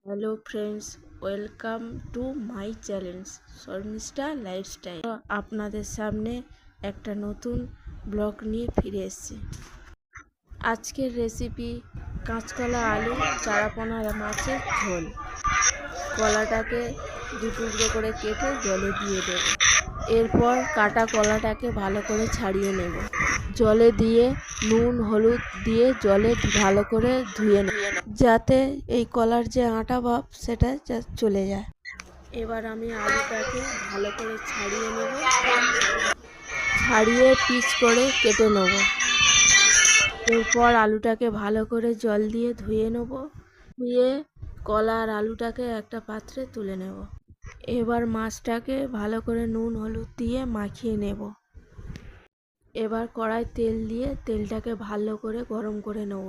Hello friends, welcome to my channel Sharmistha lifestyle. আপনাদের সামনে একটা নতুন ব্লগ নিয়ে ফিরে এসেছি। আজকের রেসিপি কাঁচকলা আলু চারাপোনা মাছের ঝোল। কলাটাকে দু টুকরো করে কেটে জলে দিয়ে দেব। এরপর কাটা কলাটাকে ভালো করে ছাড়িয়ে নেব। জলে দিয়ে নুন হলুদ দিয়ে জলে ভালো করে ধুয়ে নেব, যাতে এই কলার যে আটা ভাব সেটা চলে যায়। এবার আমি আলুটাকে ভালো করে ছাড়িয়ে নেব, ছাড়িয়ে পিস করে কেটে নেব। এরপর আলুটাকে ভালো করে জল দিয়ে ধুয়ে নেব। ধুয়ে কলা আর আলুটাকে একটা পাত্রে তুলে নেব। এবার মাছটাকে ভালো করে নুন হলুদ দিয়ে মাখিয়ে নেব। এবার কড়াই তেল দিয়ে তেলটাকে ভালো করে গরম করে নেব।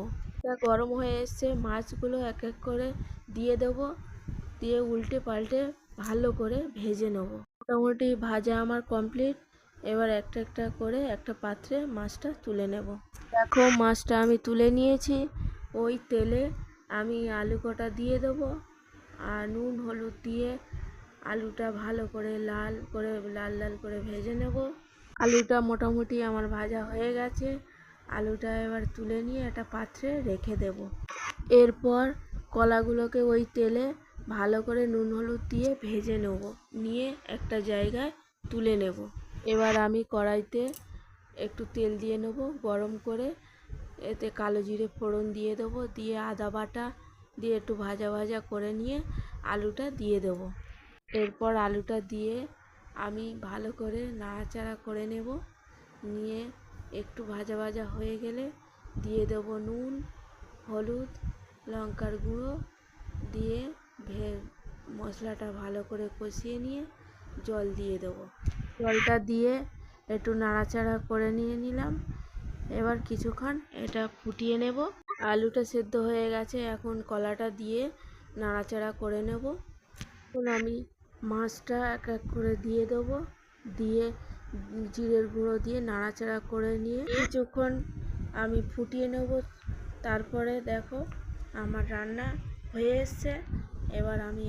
গরম হয়ে এসছে, মাছগুলো এক এক করে দিয়ে দেব। দিয়ে উল্টে পাল্টে ভালো করে ভেজে নেব। মোটামুটি ভাজা আমার কমপ্লিট। এবার একটা একটা করে একটা পাত্রে মাছটা তুলে নেব। দেখো, মাছটা আমি তুলে নিয়েছি। ওই তেলে আমি আলু কটা দিয়ে দেবো আর নুন হলুদ দিয়ে আলুটা ভালো করে লাল লাল করে ভেজে নেব। আলুটা মোটামুটি আমার ভাজা হয়ে গেছে। আলুটা এবার তুলে নিয়ে একটা পাত্রে রেখে দেব। এরপর কলাগুলোকে ওই তেলে ভালো করে নুন হলুদ দিয়ে ভেজে নেব, নিয়ে একটা জায়গায় তুলে নেব। এবার আমি কড়াইতে একটু তেল দিয়ে নেব গরম করে। এতে কালো জিরে ফোড়ন দিয়ে দেবো, দিয়ে আদা বাটা দিয়ে একটু ভাজা ভাজা করে নিয়ে আলুটা দিয়ে দেব। এরপর আলুটা দিয়ে আমি ভালো করে নাড়াচাড়া করে নেব। নিয়ে একটু ভাজা ভাজা হয়ে গেলে দিয়ে দেব নুন হলুদ লঙ্কার গুঁড়ো দিয়ে মশলাটা ভালো করে কষিয়ে নিয়ে জল দিয়ে দেবো। জলটা দিয়ে একটু নাড়াচাড়া করে নিলাম। এবার কিছুক্ষণ এটা ফুটিয়ে নেব। আলুটা সেদ্ধ হয়ে গেছে, এখন কলাটা দিয়ে নাড়াচাড়া করে নেব। এখন আমি মাছটা এক এক করে দিয়ে দেবো, দিয়ে জিরের গুঁড়ো দিয়ে নাড়াচাড়া করে নিয়ে কিছুক্ষণ আমি ফুটিয়ে নেব। তারপরে দেখো আমার রান্না হয়ে এসছে। এবার আমি